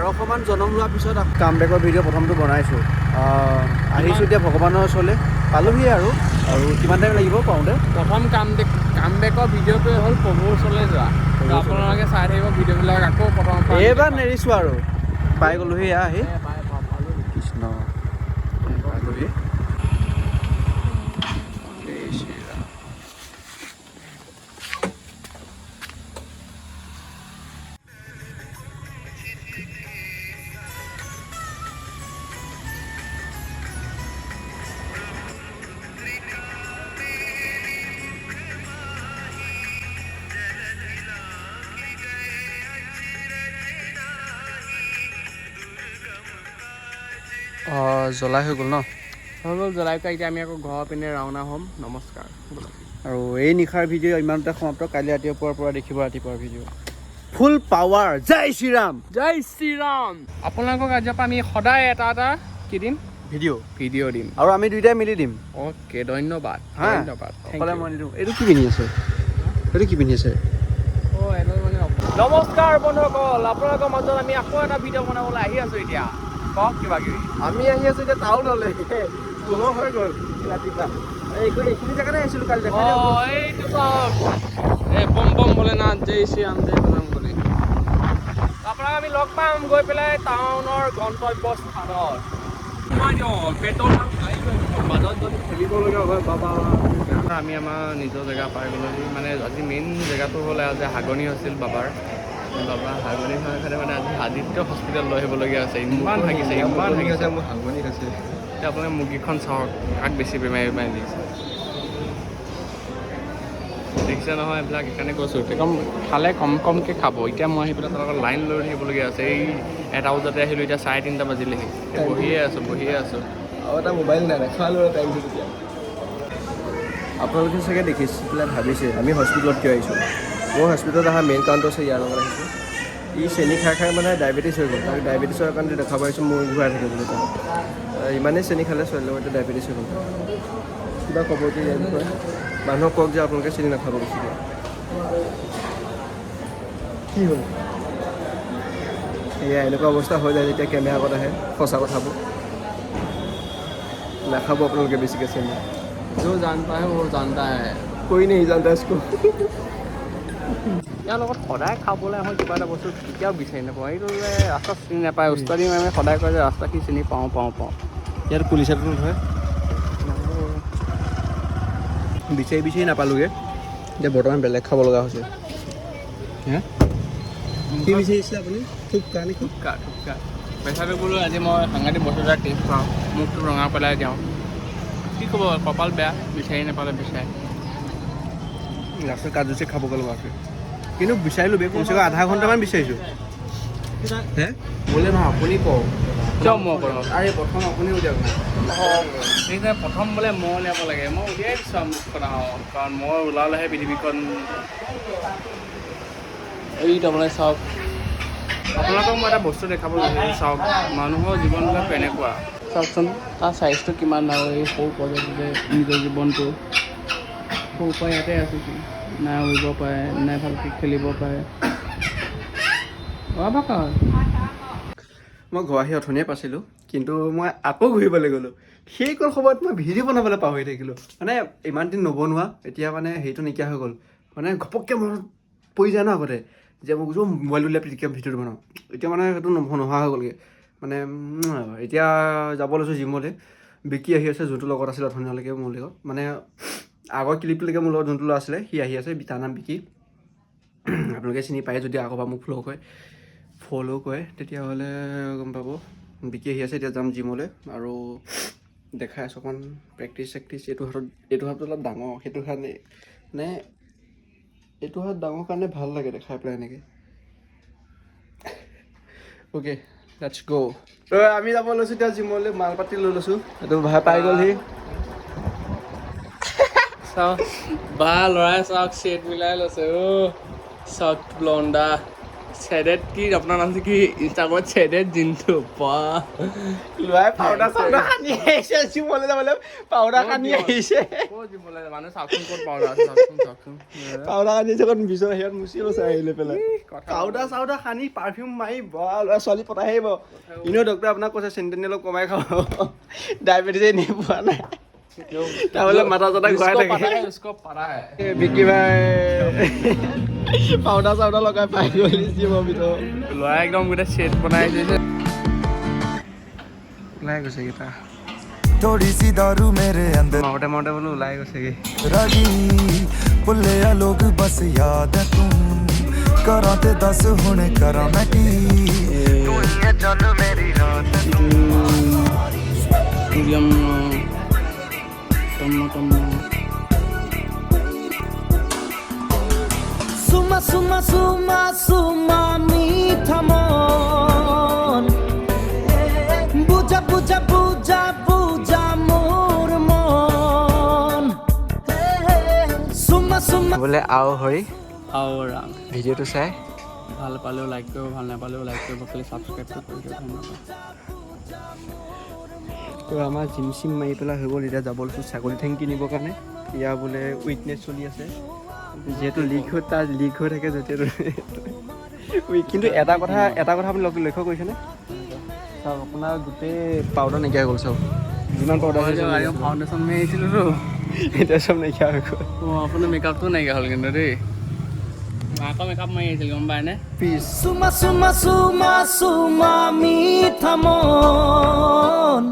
1200মান জনম লোৱাৰ পিছত কামবেকৰ ভিডিঅ' প্ৰথমটো বনাইছোঁ। আহিছোঁ এতিয়া ভগৱানৰ ওচৰলৈ, পালোহি আৰু কিমান টাইম লাগিব পাওঁতে। প্ৰথম কামবেকৰ ভিডিঅ'টোৱে হ'ল প্ৰভুৰ ওচৰলৈ যোৱা। আপোনালোকে চাই থাকিব ভিডিঅ'বিলাক আকৌ প্ৰথম এইবাৰ নেৰিছোঁ আৰু পাই গ'লোহি আহি কৃষ্ণ পালোহি। জ্বলাই হৈ গ'ল ন? হৈ গ'ল জ্বলাই পেলাই এতিয়া আমি আকৌ ঘৰৰ পিনে ৰাওনা হ'ম। নমস্কাৰ। আৰু এই নিশাৰ ভিডিঅ' ইমানতে সমাপ্ত। কাইলৈ ৰাতিপুৱাৰ পৰা দেখিব ৰাতিপুৱাৰ ভিডিঅ'। ফুল পাৱাৰ। জয় শ্ৰীৰাম। জয় শ্ৰীৰাম। আপোনালোকক আজিৰ পৰা আমি সদায় এটা কি দিম? ভিডিঅ' দিম। আৰু আমি দুইটাই মিলি দিম। অ'কে, ধন্যবাদ। ধন্যবাদ। অকলে মই নিদিওঁ। এইটো কি পিন্ধি আছে? নমস্কাৰ বন্ধুসকল, আপোনালোকৰ মাজত আমি আকৌ এটা ভিডিঅ' বনাবলৈ আহি আছোঁ এতিয়া। কওক কিবা কিবি। আমি আহি আছোঁ এতিয়া টাউনলৈ। পোহৰ হৈ গ'ল ৰাতিপুৱা। এইখিনি জেগাতে আহিছিলোঁ কালি দেখা। এইটো চাওক, এই বম বম ভোলেনাথ, জয় শ্ৰীৰাম, জয় বজৰং বলী। আপোনাক আমি লগ পাম গৈ পেলাই টাউনৰ গন্তব্যস্থানত। মাজত যদি খেলিবলগীয়া হয় বাবা। আমি আমাৰ নিজৰ জেগা পাই গ'লোহি। মানে আজি মেইন জেগাটো হ'ল আজি হাগনি হৈছিল বাবাৰ হাগনি হোৱাৰ কাৰণে মানে আজি আদিত্য হস্পিটেল লৈ আহিবলগীয়া আছে। ইমান ভাগিছে মোৰ হাগনি হৈছে। এতিয়া আপোনালোকে মুৰ্গীখন চাওক, কাক বেছি বেমাৰী দিছে দেখিছে নহয়। এইবিলাক সেইকাৰণে কৈছোঁ একদম খালে কমকৈ খাব। এতিয়া মই আহি পেলাই তাৰ লগত লাইন লৈ থাকিবলগীয়া আছে। এই 1টা বজাতে আহিলোঁ, এতিয়া 3:30 বাজিলেহি। বহিয়ে আছোঁ। আৰু এটা মোবাইল নাই, দেখালোঁ টাইমটো তেতিয়া। আপোনালোকে চাগে দেখিছে পেলাই ভাবিছে আমি হস্পিটেলত কিয় আহিছোঁ। মই হস্পিটেলত অহা মেইন কাৰণটো আছে ইয়াৰ লগত আহিছোঁ। ই চেনি খাই মানে ডায়েবেটিছ হৈ গ'ল। তাক ডায়েবেটিছৰ কাৰণে দেখাব আহিছোঁ। মোৰ ঘূৰাই থাকিবলৈ তাক ইমানেই চেনি খালে ছোৱালীৰ লগত ডায়েবেটিছ হৈ গ'ল। কিবা ক'ব যে ইয়াৰ বিষয়ে মানুহক কওক যে আপোনালোকে চেনি নাখাব বেছিকৈ। কি হ'ল এয়া এনেকুৱা অৱস্থা হৈ যায় যেতিয়া কেমেৰা আগত আহে সঁচা কথাবোৰ। নাখাব আপোনালোকে বেছিকৈ চেনি। जो जानता है वो जानता है। कोई नहीं जानता इसको। ইয়াৰ লগত সদায় খাবলৈ আহোঁ কিবা এটা বস্তু কেতিয়াও বিচাৰি নাপাওঁ। এইটো যে ৰাস্তা চিনি নাপায়। উস্তাদি মেমে সদায় কয় যে ৰাস্তা কি চিনি পাওঁ। ইয়াত পুলিচাটো নহয়, বিচাৰি নাপালোঁগৈ। এতিয়া বৰ্তমান বেলেগ খাব লগা হৈছে। কি বিচাৰিছিলে আপুনি? থুপকা পেচাটো বোলো আজি মই সাংঘাতিক বস্তু এটা টেষ্ট পাওঁ, মুখটো ৰঙা পেলাই যাওঁ। কি ক'ব, কপাল বেয়া, বিচাৰি নাপালে বিচাৰে। ৰাস্তাত কাজুচি খাবগৈ লগা আছে। কিন্তু বিচাৰিলোঁ কমচে কম আধা ঘণ্টামান বিচাৰিছোঁ। বোলে নহয় আপুনি কওক। কিয় মই কৰোঁ? আৰে প্ৰথম আপুনি উলিয়াওক না। সেইকাৰণে প্ৰথম বোলে মই উলিয়াব লাগে। মই উলিয়াই দিছোঁ আৰু মুখখন আৰু, কাৰণ মই ওলালেহে পৃথিৱীখন। এইটো আপোনালোকে চাওক, আপোনালোকক মই এটা বস্তু দেখাব বিচাৰিছোঁ। চাওক, মানুহৰ জীৱনবিলাক কেনেকুৱা চাওকচোন। তাৰ চাইজটো কিমান আৰু এই সৰু পৰ্যায়তে নিজৰ জীৱনটো সৰুৰ পৰা ইয়াতে আছোঁ। নাই উৰিব পাৰে, নাই ভালকৈ খেলিব পাৰে। মই ঘৰ আহি অথনিয়ে পাইছিলোঁ, কিন্তু মই আকৌ ঘূৰিবলৈ গ'লোঁ। সেইকণ সময়ত মই ভিডিঅ' বনাবলৈ পাহৰি থাকিলোঁ। মানে ইমান দিন নবনোৱা, এতিয়া মানে হেৰিটো নাইকিয়া হৈ গ'ল। মানে ঘপককৈ মনত পৰি যায় ন আগতে যে মোক মোবাইল উলিয়াই পিটিকে ভিডিঅ'টো বনাওঁ। এতিয়া মানে সেইটো নোহোৱা হৈ গ'লগৈ। মানে এতিয়া যাব লৈছোঁ জিমলৈ। বিকি আহি আছে, যোনটো লগত আছিলে অথনিলৈকে মোৰ লগত। মানে আগৰ ক্লিপটোলৈকে মোৰ লগত যোনটো ল'ৰা আছিলে সি আহি আছে। তাৰ নাম বিকি। আপোনালোকে চিনি পায় যদি আগৰ পৰা মোক ফ'ল' কৰে তেতিয়াহ'লে গম পাব। বিকি আহি আছে। এতিয়া যাম জিমলৈ আৰু দেখাই আছোঁ অকণ প্ৰেক্টিচ চেক্টিচ। এইটো হাতটো অলপ ডাঙৰ, সেইটো কাৰণে মানে এইটো হাত ডাঙৰ কাৰণে ভাল লাগে দেখাই পেলাই এনেকৈ। অ'কে, লেটছ গ'। আমি যাব লৈছোঁ এতিয়া জিমলৈ। মাল পাতি লৈ লৈছোঁ। এইটো ভাই পাই গ'লহি। চাওক বা ল'ৰাই চাওক, চেট মিলাই লৈছে। চাওক ব্লণ্ডা চেডেড কি আপোনাৰ নাম কি ইনষ্টাগ্ৰামত চেডেড জিন্তু ল'ৰাই পাউডাৰ চাউডাৰ সানি আহিছে জিমলৈ যাবলৈ পাউডাৰ সানি আহিছে ক'ত জিমলৈ মানুহ চাওকচোন ক'ত পাউডাৰ আছে চাওকচোন পাউডাৰ সানি আছে ক'ত বিচৰ সিহঁত মুচি লৈছে আহিলে পেলাই পাউডাৰ চাউডাৰ সানি পাৰফিউম মাৰি বৰা ল'ৰা ছোৱালী পতাই আহিব এনেও ডক্টৰে আপোনাক কৈছে চেণ্টেনেল অলপ কমাই খাব ডায়েবেটিছে এনেই পোৱা নাই তাৰমানে মাথা চাথা ঘূৰাই থাকে বিকি ভাই পাউডাৰ চাউডাৰ লগাই পাই গ'ল জিমৰ ভিতৰত ল'ৰাই একদম গোটেই চেট বনাই দিছে ওলাই গৈছেগৈ थोड़ी सी दारू मेरे अंदर মাউতে মাউতে বোলো ওলাই গৈছেগৈ रागी भुले लोग बस याद है तू करा ते दस हुने करा मैं की तू ही है जान मेरी रात medium Suma suma suma suma meetha mon Buja buja buja buja mor mon Suma suma বোলে আও হৰি আৰু ৰাং ভিডিঅ'টো চাই ভাল পালেও লাইক কৰিব ভাল নাপালেও লাইক কৰিব খালি ছাবস্ক্ৰাইবটো কৰি দিয়ক ধন্যবাদ তো আমাৰ জিম চিম মাৰি পেলাই হৈ গ'ল এতিয়া যাব লৈছোঁ ছাগলী ঠেং কিনিবৰ কাৰণে ইয়াৰ বোলে উইকনেছ চলি আছে যিহেতু লিক হৈ থাকে যেতিয়া কিন্তু এটা কথা আপুনি লক্ষ্য কৰিছেনে চাওক আপোনাৰ গোটেই পাউডাৰ নাইকিয়া হৈ গ'ল চাওক যিমান পাউডাৰ ফাউণ্ডেশ্যন মাৰিছিলোঁতো এতিয়া চব নাইকিয়া হৈ গ'ল অঁ আপোনাৰ মেকআপটো নাইকিয়া হ'ল কিন্তু দেই আকৌ মেকআপ মাৰি আহিছিল গম পায়নে পিছ suma suma suma suma meetha mon